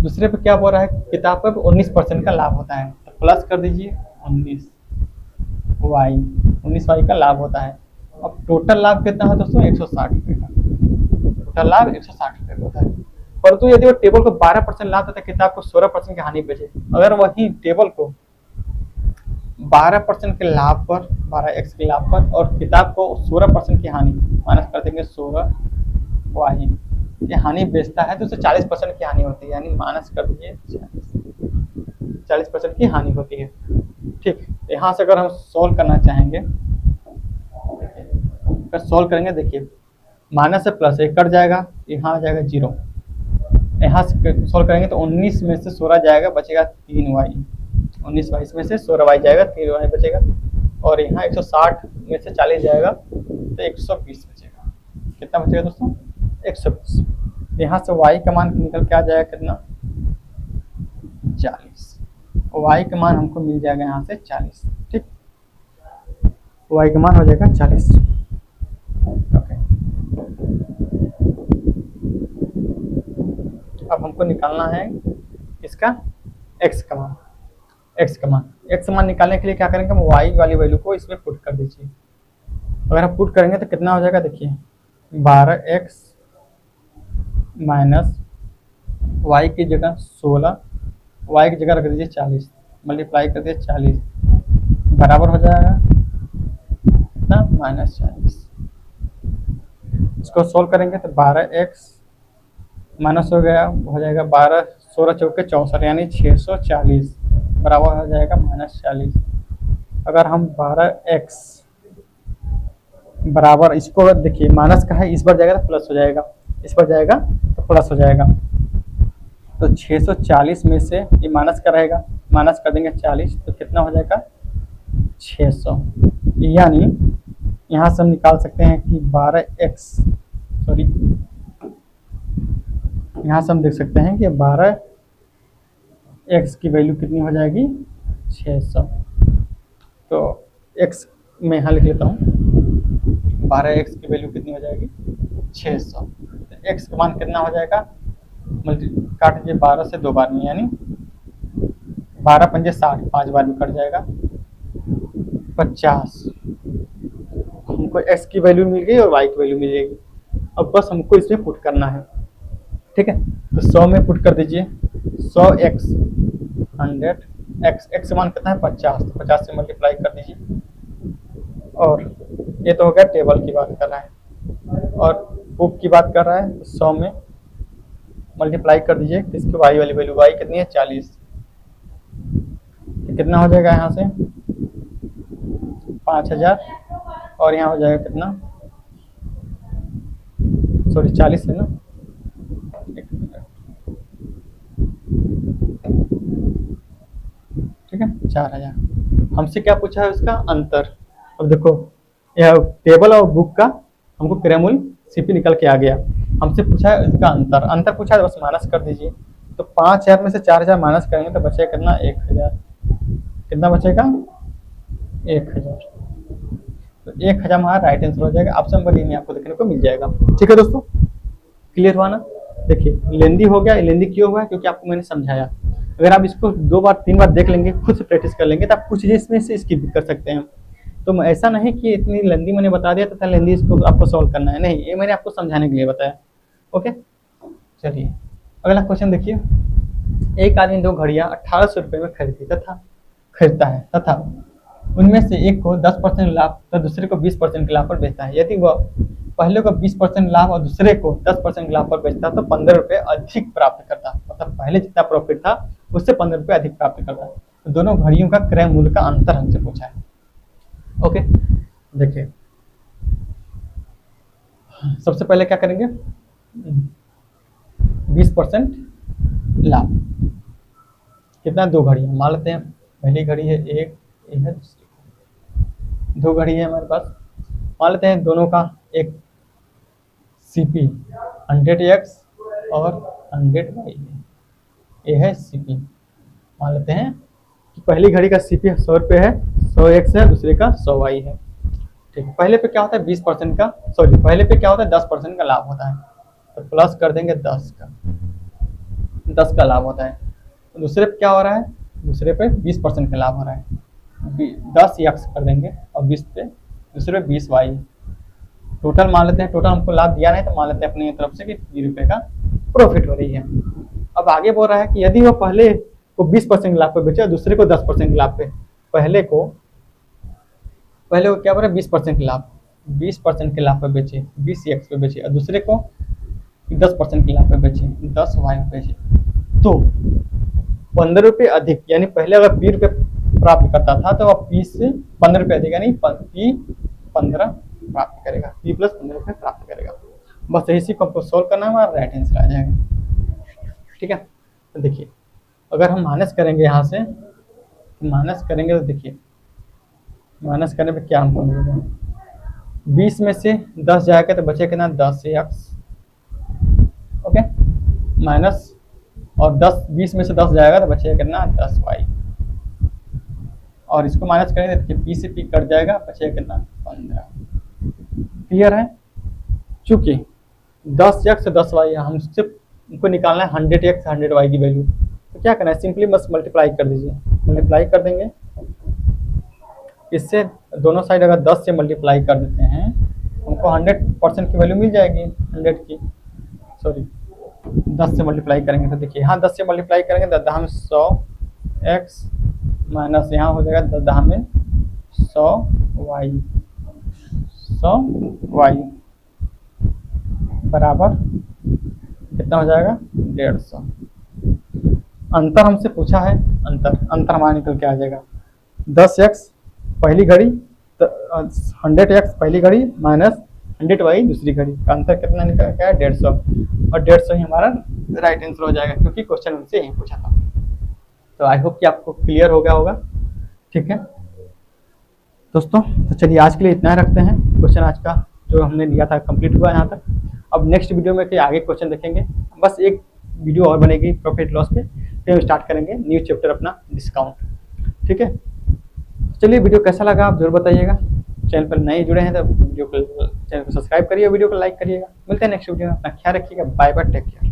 Speaker 1: दूसरे पे क्या बोल रहा है, किताब पे 19% का लाभ होता है, तो प्लस कर दीजिए 19y का लाभ होता है। अब टोटल लाभ कितना है दोस्तों 160 रुपये का, टोटल लाभ 160 रुपये होता है। परंतु यदि वो टेबल को 12% लाभ तथा किताब को 16% की हानि बेचे, अगर वही टेबल को 12% के लाभ पर, 12x के लाभ पर और किताब को 16% की हानि, माइनस कर देंगे 16y की हानि बेचता है तो उसे 40% की हानि होती है, यानी माइनस कर दीजिए 40% की हानि होती है। ठीक, यहाँ से अगर हम सॉल्व करना चाहेंगे, अगर सॉल्व करेंगे देखिए माइनस से प्लस एक कट जाएगा, यहाँ आ जाएगा 0। यहाँ से सॉल्व करेंगे तो 19 में से 16 जाएगा, बचेगा 3y। 19y में से 16y जाएगा, 3y बचेगा। और यहाँ 160 में से 40 जाएगा तो 120 बचेगा। कितना बचेगा दोस्तों 120। यहाँ से y का मान निकल के आ जाएगा कितना, 40। y का मान हमको मिल जाएगा यहाँ से 40। ठीक, y का मान हो जाएगा 40। ओके, अब हमको निकालना है इसका x का मान। x मान निकालने के लिए क्या करेंगे, हम y वाली वैल्यू को इसमें पुट कर दीजिए। अगर हम पुट करेंगे तो कितना हो जाएगा, देखिए 12x माइनस y की जगह 16, y की जगह रख दीजिए 40, मल्टीप्लाई कर दिए 40, बराबर हो जाएगा कितना, -40। इसको सोल्व करेंगे तो 12x माइनस हो गया, हो जाएगा 12, 16 चौके 64 यानी 640, बराबर हो जाएगा -40। अगर हम 12x बराबर, इसको देखिए माइनस का है, इस पर जाएगा तो प्लस हो जाएगा, इस पर जाएगा तो प्लस हो जाएगा। तो 640 में से ये माइनस का रहेगा, माइनस कर देंगे 40 तो कितना हो जाएगा 600। यानी यहाँ से हम निकाल सकते हैं कि 12x, सॉरी, यहाँ से हम देख सकते हैं कि 12x की वैल्यू कितनी हो जाएगी 600। तो x में यहाँ लिख लेता हूँ, 12x की वैल्यू कितनी हो जाएगी 600। तो x का मान कितना हो जाएगा, काट दीजिए 12 से 2 बार में, यानी 12 पंजे 60, 5 बार में कट जाएगा 50। हमको x की वैल्यू मिल गई और y की वैल्यू मिल जाएगी। अब बस हमको इसमें पुट करना है, ठीक है। तो 100 में पुट कर दीजिए, 100x 100x, x मान कितना है 50, तो 50 से मल्टीप्लाई कर दीजिए। और ये तो हो गया टेबल की बात कर रहा है, और बुक की बात कर रहा है। 100 में मल्टीप्लाई कर दीजिए, इसकी y वाली वैल्यू, y कितनी है 40, तो कितना हो जाएगा यहाँ से 5000, और यहाँ हो जाएगा कितना, सॉरी 40 है ना, ठीक है 4000। हमसे क्या पूछा है, उसका अंतर। अब देखो यह टेबल और बुक का हमको क्रयमूल्य सीपी निकल के आ गया, हमसे पूछा है इसका अंतर पूछा है, बस माइनस कर दीजिए। तो 5000 में से 4000 माइनस करेंगे तो बचेगा कितना, 1000। कितना बचेगा 1000। तो 1000 हमारा राइट आंसर हो जाएगा। ऑप्शन नंबर डी में आपको देखने को मिल जाएगा। ठीक है दोस्तों, क्लियर हुआ ना। देखिए लेंदी हो गया, लेंदी क्यों हुआ है, क्योंकि आपको मैंने समझाया। अगर आप इसको 2 बार 3 बार देख लेंगे, खुद से प्रैक्टिस कर लेंगे, तो आप कुछ इसमें से स्किप भी कर सकते हैं। तो ऐसा नहीं कि इतनी लेंदी मैंने बता दिया तथा लेंदी इसको आपको सॉल्व करना है, नहीं, ये मैंने आपको समझाने के लिए बताया। ओके, चलिए अगला क्वेश्चन देखिए। एक आदमी 2 घड़ियां 1800 रुपये में खरीदता है तथा उनमें से एक को 10% लाभ तो दूसरे को 20% के लाभ पर बेचता है। यदि वह पहले को 20% लाभ और दूसरे को 10% लाभ पर बेचता तो 15 रुपये अधिक प्राप्त करता, मतलब पहले जितना प्रॉफिट था उससे 15 रुपये अधिक प्राप्त करता। तो दोनों घड़ियों का क्रय मूल्य का अंतर हमसे पूछा है। ओके, देखिए सबसे पहले क्या करेंगे, 20% लाभ, कितना 2 घड़ियां मान लेते हैं, पहली घड़ी है एक, ये है दूसरी, 2 घड़ी है हमारे पास। मान लेते हैं दोनों का एक सीपी 100x और 100y है, ये है सीपी। मान लेते हैं कि पहली घड़ी का सीपी 100 रुपये है, 100x है, दूसरे का 100y है। ठीक, पहले पे क्या होता है 20% का, सॉरी पहले पे क्या होता है 10% का लाभ होता है, तो प्लस कर देंगे 10 का लाभ होता है। तो दूसरे पे क्या हो रहा है, दूसरे पे 20% का लाभ हो रहा है, 10x कर देंगे और 20 पे दूसरे पे 20y। टोटल मान लेते हैं, टोटल हमको लाभ दिया नहीं तो मान लेते हैं अपनी तरफ से कि 20 रुपये का प्रॉफिट हो रही है। अब आगे बोल रहा है कि यदि वो पहले को 20% लाभ पे बेचे और दूसरे को 10% लाभ पे, पहले को क्या बोल रहा है 20% लाभ, 20% के लाभ पे बेचे, 20x पे बेचे, और दूसरे को 10% के लाभ पे बेचे, 10y पे बेचे, तो 15 रुपये अधिक, यानी पहले अगर 20 रुपये प्राप्त करता था तो अब 20 से 15 रुपये अधिक, यानी 15 प्राप्त करेगा, p + 15 रुपये प्राप्त करेगा। बस इसी को हमको सोल्व करना है, हमारा राइट आंसर आ जाएगा। ठीक है, तो देखिए अगर हम माइनस करेंगे, यहाँ से माइनस करेंगे तो देखिए माइनस करने पे क्या हमको मिलेगा, 20 में से 10 जाएगा तो बचे कितना 10x माइनस, और 10 20 में से 10 जाएगा तो बचेगा कितना 10y, और इसको माइनस करेंगे तो देखिए p से p कट जाएगा, बचेगा कितना 15। क्लियर है? चूंकि 10x से 10y हम सिर्फ उनको निकालना है 100x 100y की वैल्यू, तो क्या करना है, सिंपली बस मल्टीप्लाई कर दीजिए, मल्टीप्लाई कर देंगे इससे। दोनों साइड अगर 10 से मल्टीप्लाई कर देते हैं उनको 100% की वैल्यू मिल जाएगी, 100 की, सॉरी 10 से मल्टीप्लाई करेंगे तो देखिए यहाँ 10 से मल्टीप्लाई करेंगे तो 10 में 100x माइनस यहाँ हो जाएगा 10 में 100y, 100y बराबर कितना हो जाएगा 150। अंतर हमसे पूछा है, अंतर हमारा निकल के आ जाएगा 10x पहली घड़ी, 100x पहली घड़ी माइनस 100y दूसरी घड़ी का अंतर कितना निकल गया 150, और 150 ही हमारा राइट आंसर हो जाएगा क्योंकि क्वेश्चन हमसे यही पूछा था। तो आई होप कि आपको क्लियर हो गया होगा। ठीक है दोस्तों, तो चलिए आज के लिए इतना रखते हैं। क्वेश्चन आज का जो हमने लिया था कंप्लीट हुआ यहाँ तक। अब नेक्स्ट वीडियो में फिर आगे क्वेश्चन देखेंगे, बस एक वीडियो और बनेगी प्रॉफिट लॉस पे, फिर हम स्टार्ट करेंगे न्यू चैप्टर अपना डिस्काउंट। ठीक है, चलिए वीडियो कैसा लगा आप जरूर बताइएगा। चैनल पर नए जुड़े हैं तो चैनल को सब्सक्राइब करिए, वीडियो को लाइक करिएगा। मिलते हैं नेक्स्ट वीडियो में, अपना ख्याल रखिएगा। Bye bye, take care.